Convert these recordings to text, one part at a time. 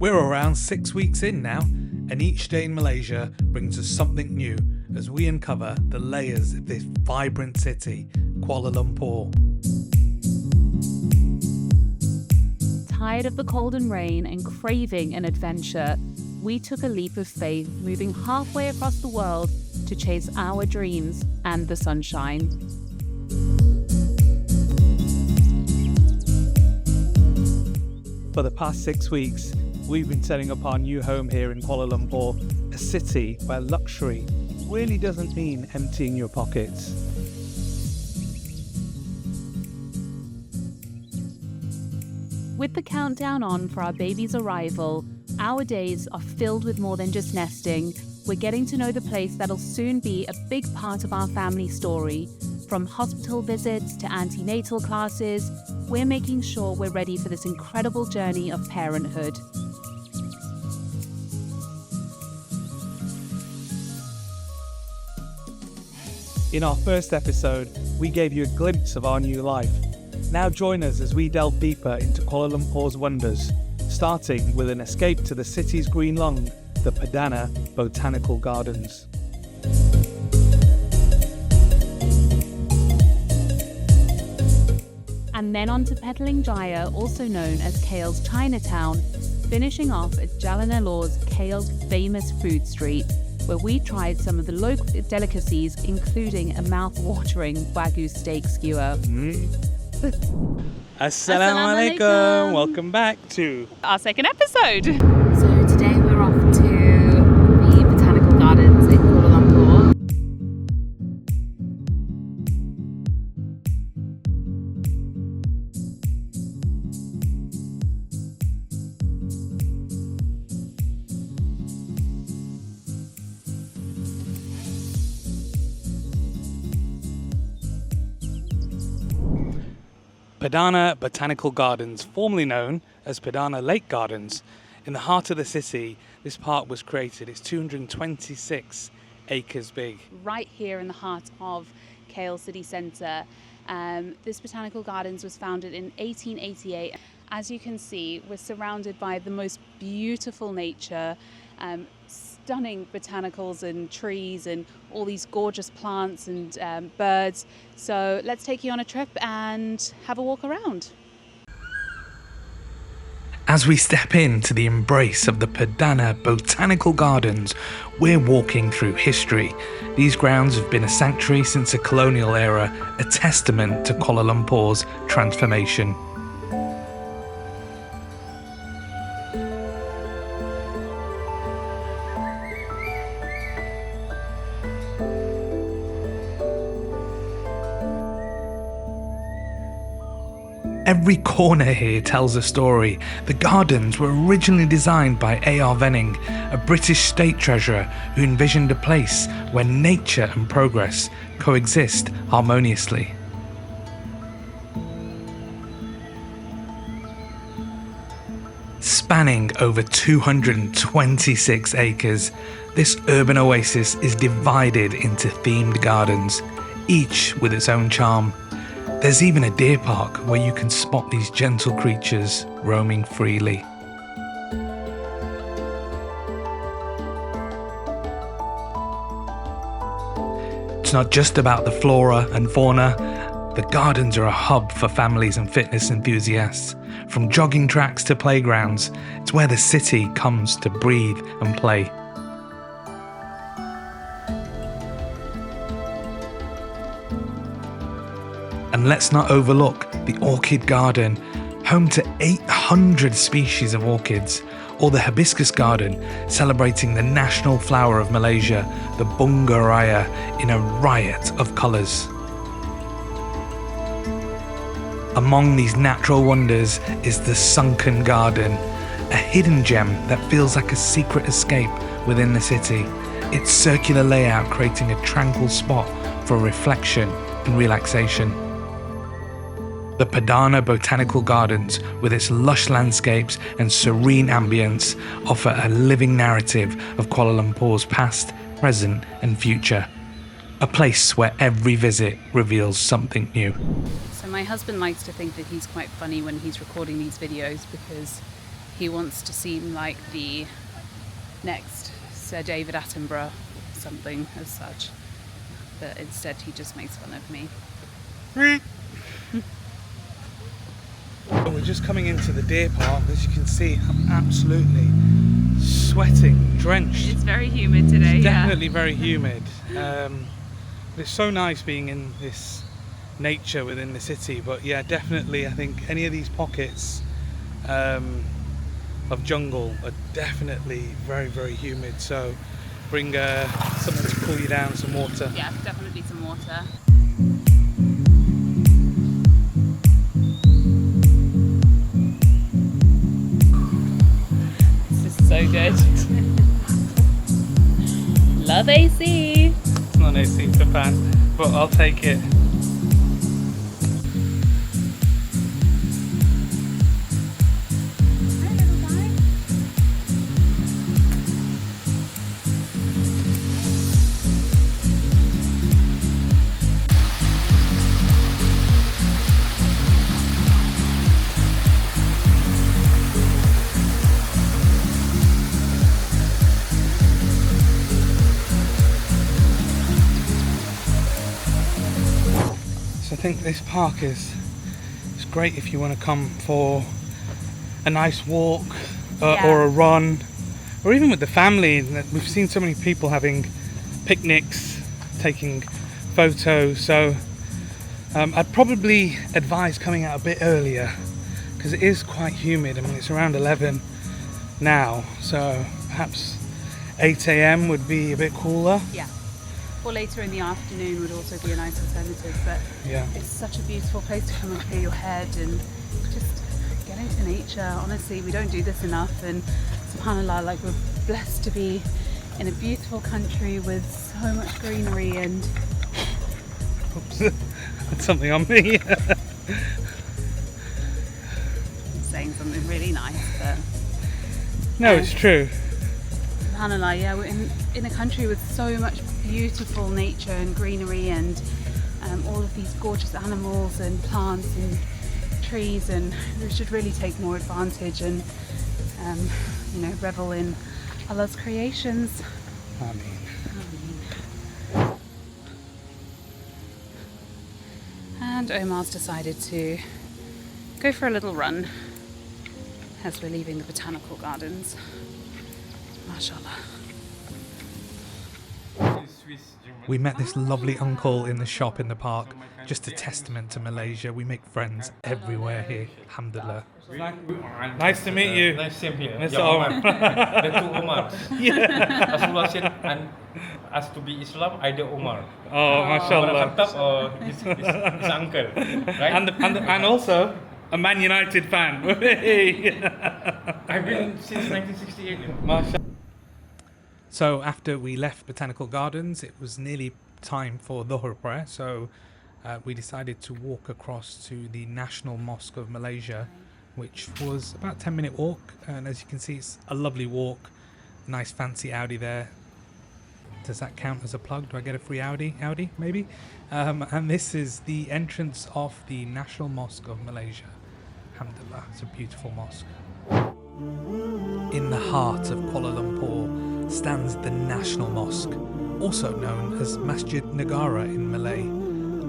We're around 6 weeks in now, and each day in Malaysia brings us something new as we uncover the layers of this vibrant city, Kuala Lumpur. Tired of the cold and rain and craving an adventure, we took a leap of faith, moving halfway across the world to chase our dreams and the sunshine. For the past 6 weeks, we've been setting up our new home here in Kuala Lumpur, a city where luxury really doesn't mean emptying your pockets. With the countdown on for our baby's arrival, our days are filled with more than just nesting. We're getting to know the place that'll soon be a big part of our family story. From hospital visits to antenatal classes, we're making sure we're ready for this incredible journey of parenthood. In our first episode, we gave you a glimpse of our new life. Now join us as we delve deeper into Kuala Lumpur's wonders, starting with an escape to the city's green lung, the Perdana Botanical Gardens. And then on to Petaling Jaya, also known as KL's Chinatown, finishing off at Jalan Alor's KL's famous food street, where we tried some of the local delicacies, including a mouth-watering Wagyu steak skewer. Assalamu alaikum. Welcome back to our second episode. So today we're off to the Botanical Gardens in Kuala Lumpur. Perdana Botanical Gardens, formerly known as Perdana Lake Gardens. In the heart of the city, this park was created. It's 226 acres big. Right here in the heart of KL city centre. This Botanical Gardens was founded in 1888. As you can see, we're surrounded by the most beautiful nature, stunning botanicals and trees and all these gorgeous plants and birds. So let's take you on a trip and have a walk around. As we step into the embrace of the Perdana Botanical Gardens, we're walking through history. These grounds have been a sanctuary since the colonial era, a testament to Kuala Lumpur's transformation. Every corner here tells a story. The gardens were originally designed by A.R. Venning, a British state treasurer who envisioned a place where nature and progress coexist harmoniously. Spanning over 226 acres, this urban oasis is divided into themed gardens, each with its own charm. There's even a deer park where you can spot these gentle creatures roaming freely. It's not just about the flora and fauna. The gardens are a hub for families and fitness enthusiasts. From jogging tracks to playgrounds, it's where the city comes to breathe and play. And let's not overlook the Orchid Garden, home to 800 species of orchids, or the Hibiscus Garden, celebrating the national flower of Malaysia, the Bunga Raya, in a riot of colours. Among these natural wonders is the Sunken Garden, a hidden gem that feels like a secret escape within the city, its circular layout creating a tranquil spot for reflection and relaxation. The Perdana Botanical Gardens, with its lush landscapes and serene ambience, offer a living narrative of Kuala Lumpur's past, present and future. A place where every visit reveals something new. So my husband likes to think that he's quite funny when he's recording these videos because he wants to seem like the next Sir David Attenborough, something as such. But instead he just makes fun of me. We're just coming into the deer park. As you can see, I'm absolutely sweating, drenched. It's very humid today. It's definitely very humid. It's so nice being in this nature within the city, but yeah, definitely I think any of these pockets of jungle are definitely very, very humid. So bring something to cool you down, some water. Yeah, definitely some water. So good. Love AC. It's not an AC, it's a fan, but I'll take it. Hi, little guy. I think this park is great if you want to come for a nice walk or a run, or even with the family. We've seen so many people having picnics, taking photos, so I'd probably advise coming out a bit earlier because it is quite humid. I mean, it's around 11 now, so perhaps 8 a.m. would be a bit cooler. Yeah. Or later in the afternoon would also be a nice alternative, but Yeah. it's such a beautiful place to come and clear your head and just get into nature. Honestly, we don't do this enough, and subhanAllah, like, we're blessed to be in a beautiful country with so much greenery. And Oops, that's something on me. saying something really nice, but No, it's true. subhanAllah, yeah, we're in a country with so much beautiful nature and greenery, and all of these gorgeous animals and plants and trees, and we should really take more advantage and revel in Allah's creations. I mean, And Omar's decided to go for a little run as we're leaving the Botanical Gardens. MashaAllah. we met this lovely uncle in the shop in the park. Just a testament to Malaysia. We make friends everywhere here. Alhamdulillah. Nice to meet you. Nice, same here. Mr. Yeah, Omar. The two Omars. Yeah. Rasulullah said, and as to be Islam, either Omar. Oh, Omar mashallah. Khattab or his uncle. Right? And also a Man United fan. I've been since 1968. Mashallah. So after we left Botanical Gardens, it was nearly time for Dhuhr prayer. So we decided to walk across to the National Mosque of Malaysia, which was about a 10-minute walk. And as you can see, it's a lovely walk. Nice fancy Audi there. Does that count as a plug? Do I get a free Audi? Audi, maybe? And this is the entrance of the National Mosque of Malaysia. Alhamdulillah, it's a beautiful mosque. In the heart of Kuala Lumpur stands the National Mosque, also known as Masjid Negara in Malay,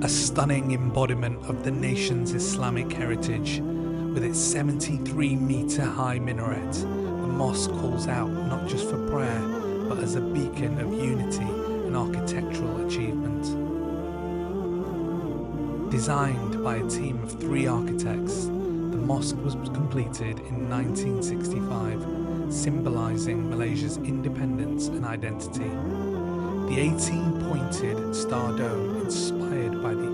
a stunning embodiment of the nation's Islamic heritage. With its 73-metre high minaret, the mosque calls out not just for prayer, but as a beacon of unity and architectural achievement. Designed by a team of 3 architects, the mosque was completed in 1965, symbolising Malaysia's independence and identity. The 18-pointed star dome, inspired by the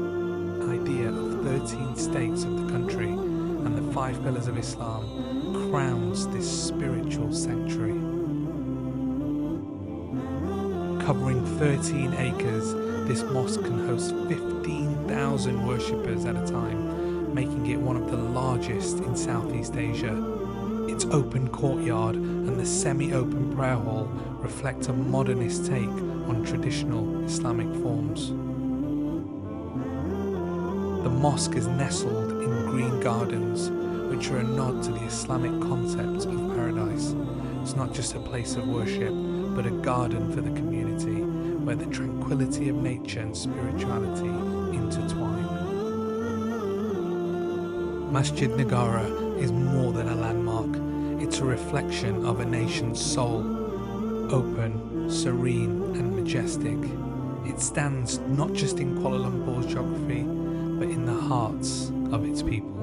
idea of 13 states of the country and the 5 pillars of Islam, crowns this spiritual sanctuary. Covering 13 acres, this mosque can host 15,000 worshippers at a time, making it one of the largest in Southeast Asia. Its open courtyard and the semi-open prayer hall reflect a modernist take on traditional Islamic forms. The mosque is nestled in green gardens which are a nod to the Islamic concept of paradise. It's not just a place of worship, but a garden for the community, where the tranquility of nature and spirituality intertwine. Masjid Negara is more than a landmark. It's a reflection of a nation's soul, open, serene and majestic. It stands not just in Kuala Lumpur's geography, but in the hearts of its people.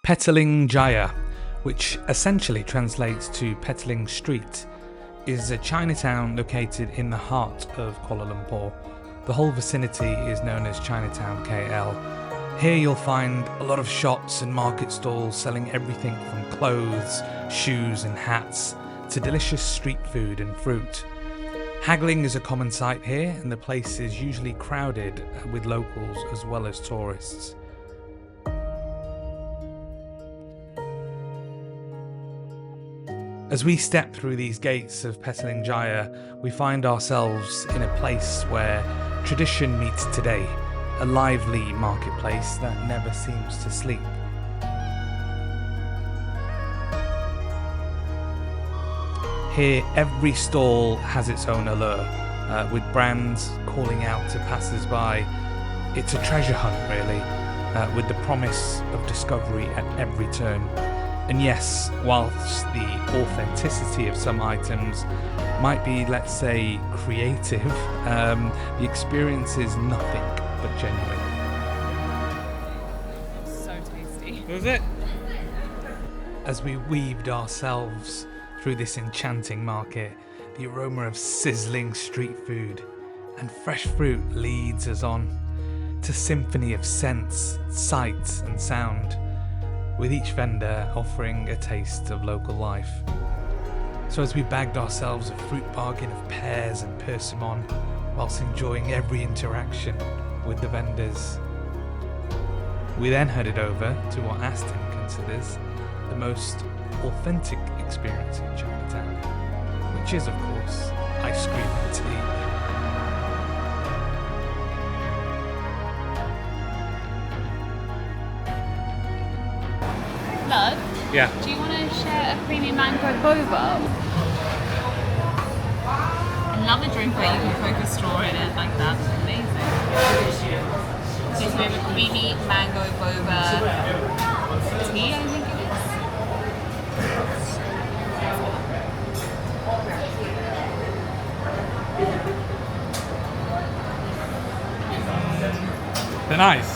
Petaling Jaya, which essentially translates to Petaling Street, is a Chinatown located in the heart of Kuala Lumpur. The whole vicinity is known as Chinatown KL. Here you'll find a lot of shops and market stalls selling everything from clothes, shoes and hats to delicious street food and fruit. Haggling is a common sight here, and the place is usually crowded with locals as well as tourists. As we step through these gates of Petaling Jaya, we find ourselves in a place where tradition meets today, a lively marketplace that never seems to sleep. Here, every stall has its own allure, with brands calling out to passers-by. It's a treasure hunt, really, with the promise of discovery at every turn. And yes, whilst the authenticity of some items might be, let's say, creative, the experience is nothing but genuine. So tasty. Was it? As we weaved ourselves through this enchanting market, the aroma of sizzling street food and fresh fruit leads us on to symphony of scents, sights and sound, with each vendor offering a taste of local life. So as we bagged ourselves a fruit bargain of pears and persimmon, whilst enjoying every interaction with the vendors, we then headed over to what Aston considers the most authentic experience in Chinatown, which is, of course, ice cream and tea. Love, Yeah. do you want to share a creamy mango boba? I love a drink where you can poke a straw in it like that. Amazing. So we have a creamy mango boba tea, I think it is. They're nice.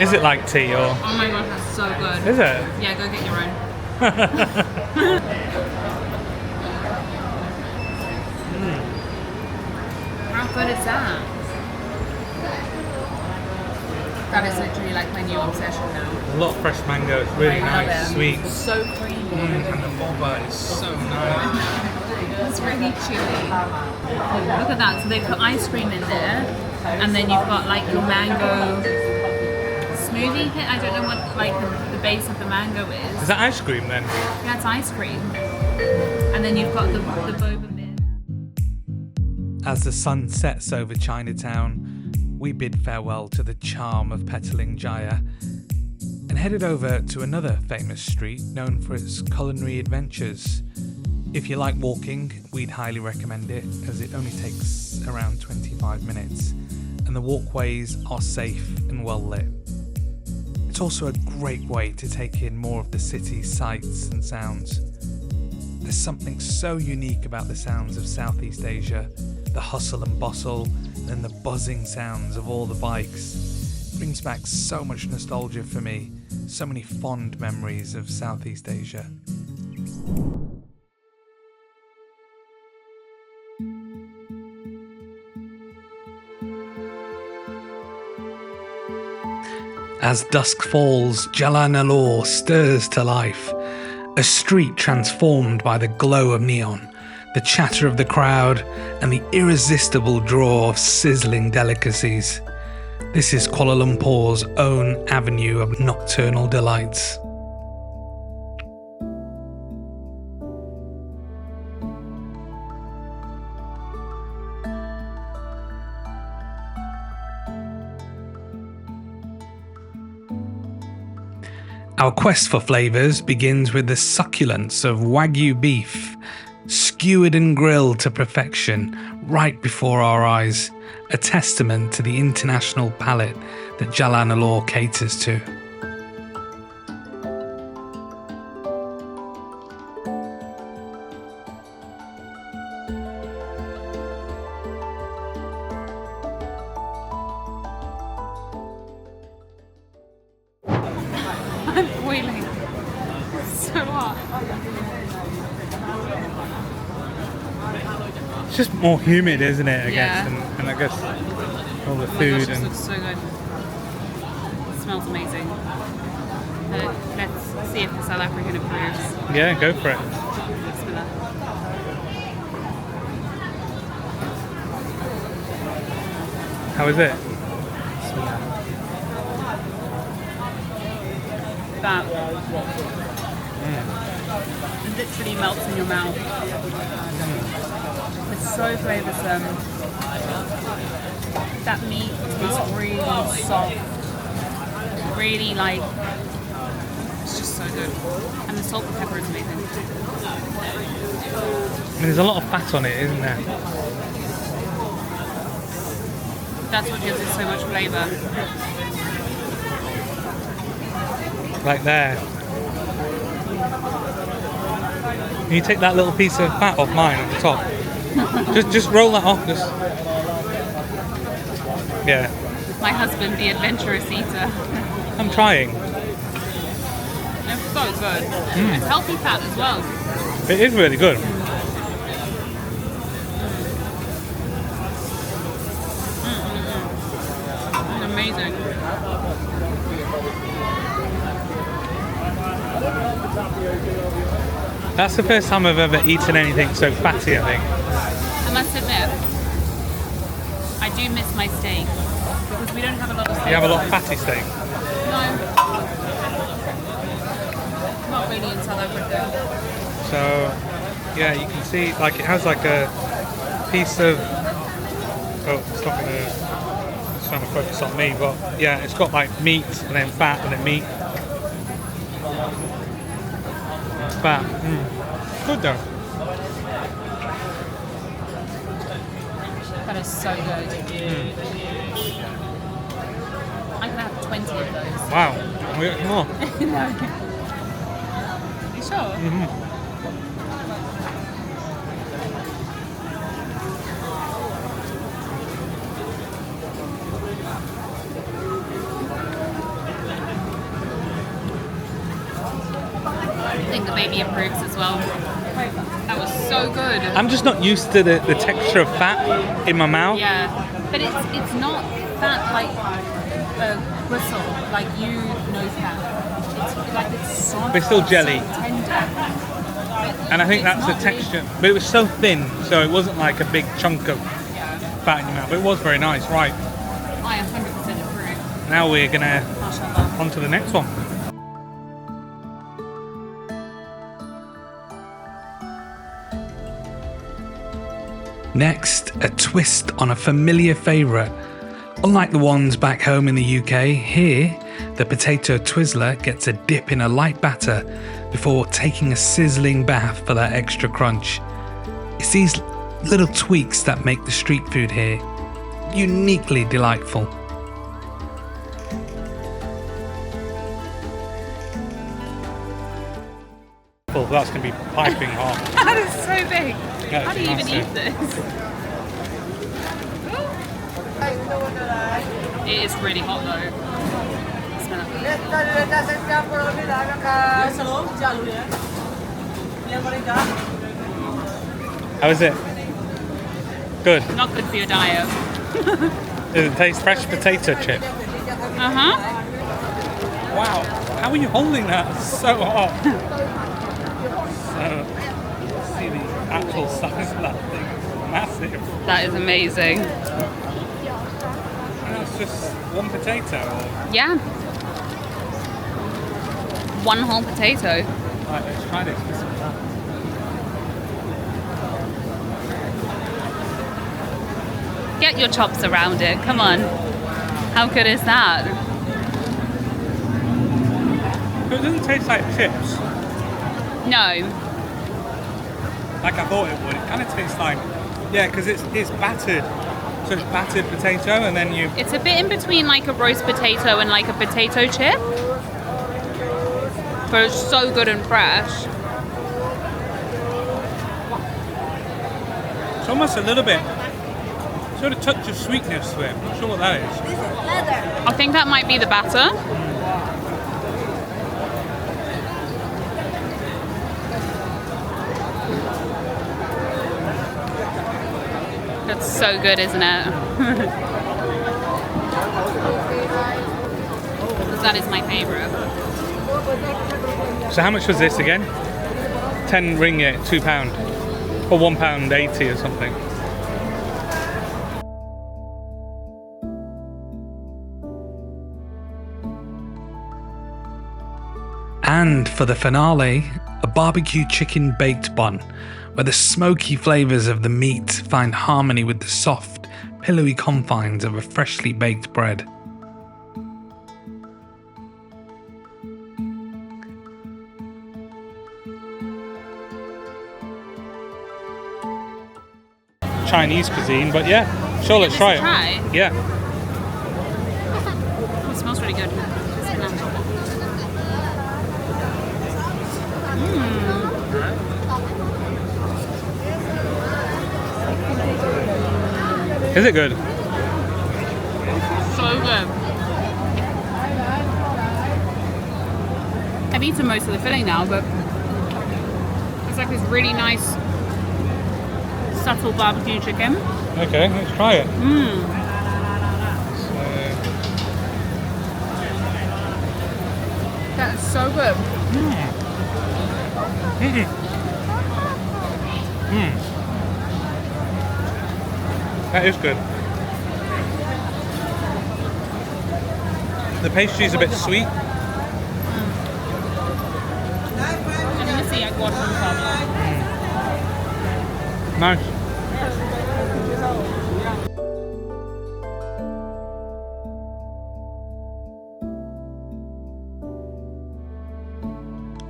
Is it like tea or? Oh my god, that's so good. Is it? Yeah, go get your own. How good is that? That is literally like my new obsession now. A lot of fresh mango, it's really I love nice, it. sweet. So creamy. And the boba is so nice. It's really chewy. Look at that. So they put ice cream in there, and then you've got like your mango smoothie hit. I don't know what like the base of the mango is. Is that ice cream then? Yeah, it's ice cream. And then you've got the boba bit. As the sun sets over Chinatown, we bid farewell to the charm of Petaling Jaya and headed over to another famous street known for its culinary adventures. If you like walking, we'd highly recommend it, as it only takes around 25 minutes and the walkways are safe and well lit. It's also a great way to take in more of the city's sights and sounds. There's something so unique about the sounds of Southeast Asia, the hustle and bustle and the buzzing sounds of all the bikes. It brings back so much nostalgia for me, so many fond memories of Southeast Asia. As dusk falls, Jalan Alor stirs to life, a street transformed by the glow of neon, the chatter of the crowd, and the irresistible draw of sizzling delicacies. This is Kuala Lumpur's own avenue of nocturnal delights. Our quest for flavours begins with the succulence of Wagyu beef, skewered and grilled to perfection right before our eyes, a testament to the international palate that Jalan Alor caters to. I'm boiling. So hot. It's just more humid, isn't it, I Yeah. guess, and I guess all the Oh my food gosh, this and... looks so good. It smells amazing. Let's see if the South African approves. Yeah, go for it. Bismillah. How is it? That literally melts in your mouth. It's so flavoursome. That meat is really soft, really like, it's just so good. And the salt and pepper is amazing. I mean, there's a lot of fat on it, isn't there? That's what gives it so much flavour. Like there. Can you take that little piece of fat off mine at the top? just roll that off. Just. Yeah. My husband, the adventurous eater. I'm trying. It's so good. It's healthy fat as well. It is really good. It's amazing. That's the first time I've ever eaten anything so fatty, I think. I must admit, I do miss my steak because we don't have a lot of steak. You have a lot of fatty steak. No. Not really in South Africa. So, yeah, you can see, like, it has like a piece of... Oh, it's not gonna... It's trying to focus on me, but yeah, it's got like meat and then fat and then meat. Fat. Good though. That is so good. I can have 20 of those. Wow. We got more. No. You sure? I think the baby approves as well. That was so good. I'm just not used to the texture of fat in my mouth. Yeah, but it's not fat like bristle, like you know fat. It's like it's soft. But it's still jelly. So tender. And I think It's that's the not texture. But it was so thin, so it wasn't like a big chunk of fat in your mouth. But it was very nice, right? I 100% approve. Now we're gonna Mashallah. on to the next one. Next, a twist on a familiar favourite. Unlike the ones back home in the UK, here, the potato Twizzler gets a dip in a light batter before taking a sizzling bath for that extra crunch. It's these little tweaks that make the street food here uniquely delightful. Well, that's going to be piping hot. That is so big. Yeah, How do you even massive. eat this? It is really hot though. Smell it. How is it? Good. Not good for your diet. Does it taste fresh potato chip? Uh-huh. Wow, how are you holding that? It's so hot. So, see the actual size of that thing. It's massive. That is amazing. And that's just one potato. Or... Yeah. One whole potato. Right, let's try this. Get your chops around it. Come on. How good is that? It doesn't taste like chips? No. Like I thought it would. It kind of tastes like, yeah, because it's battered. So it's battered potato, and then you. It's a bit in between like a roast potato and like a potato chip. But it's so good and fresh. It's almost a little bit, sort of touch of sweetness to it. I'm not sure what that is. I think that might be the batter. That's so good, isn't it? That is my favourite. So how much was this again? 10 ringgit, £2, or £1.80 or something. And for the finale, a barbecue chicken baked bun, where the smoky flavours of the meat find harmony with the soft, pillowy confines of a freshly baked bread. Chinese cuisine, but yeah, sure, let's try it. Yeah. It smells really good. Is it good? So good. I've eaten most of the filling now, but it's like this really nice, subtle barbecue chicken. Okay, let's try it. That's so good. That is good. The pastry's a bit sweet. And then the egg wash on top. Nice.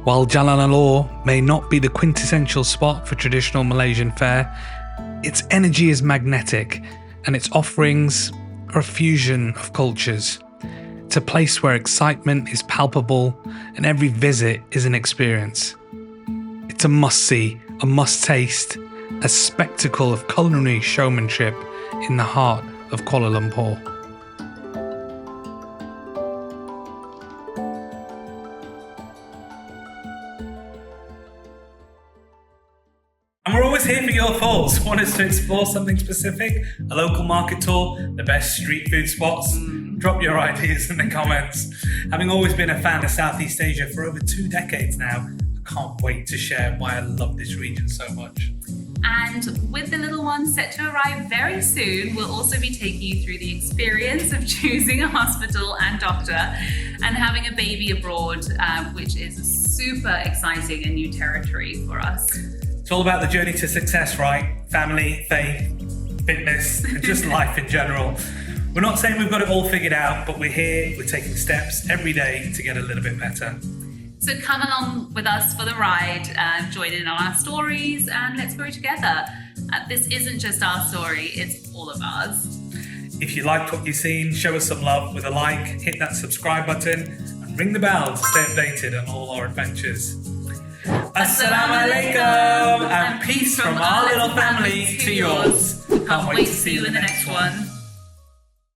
While Jalan Alor may not be the quintessential spot for traditional Malaysian fare, its energy is magnetic and its offerings are a fusion of cultures. It's a place where excitement is palpable and every visit is an experience. It's a must-see, a must-taste, a spectacle of culinary showmanship in the heart of Kuala Lumpur. And we're always here for your thoughts. Want us to explore something specific? A local market tour? The best street food spots? Drop your ideas in the comments. Having always been a fan of Southeast Asia for over 2 decades now, I can't wait to share why I love this region so much. And with the little one set to arrive very soon, we'll also be taking you through the experience of choosing a hospital and doctor and having a baby abroad, which is super exciting and new territory for us. It's all about the journey to success, right? Family, faith, fitness, and just life in general. We're not saying we've got it all figured out, but we're here, we're taking steps every day to get a little bit better. So come along with us for the ride, join in on our stories, and let's grow together. This isn't just our story, it's all of ours. If you liked what you've seen, show us some love with a like, hit that subscribe button, and ring the bell to stay updated on all our adventures. Assalamualaikum, and peace from our little family to yours. Can't wait to see you in the next one.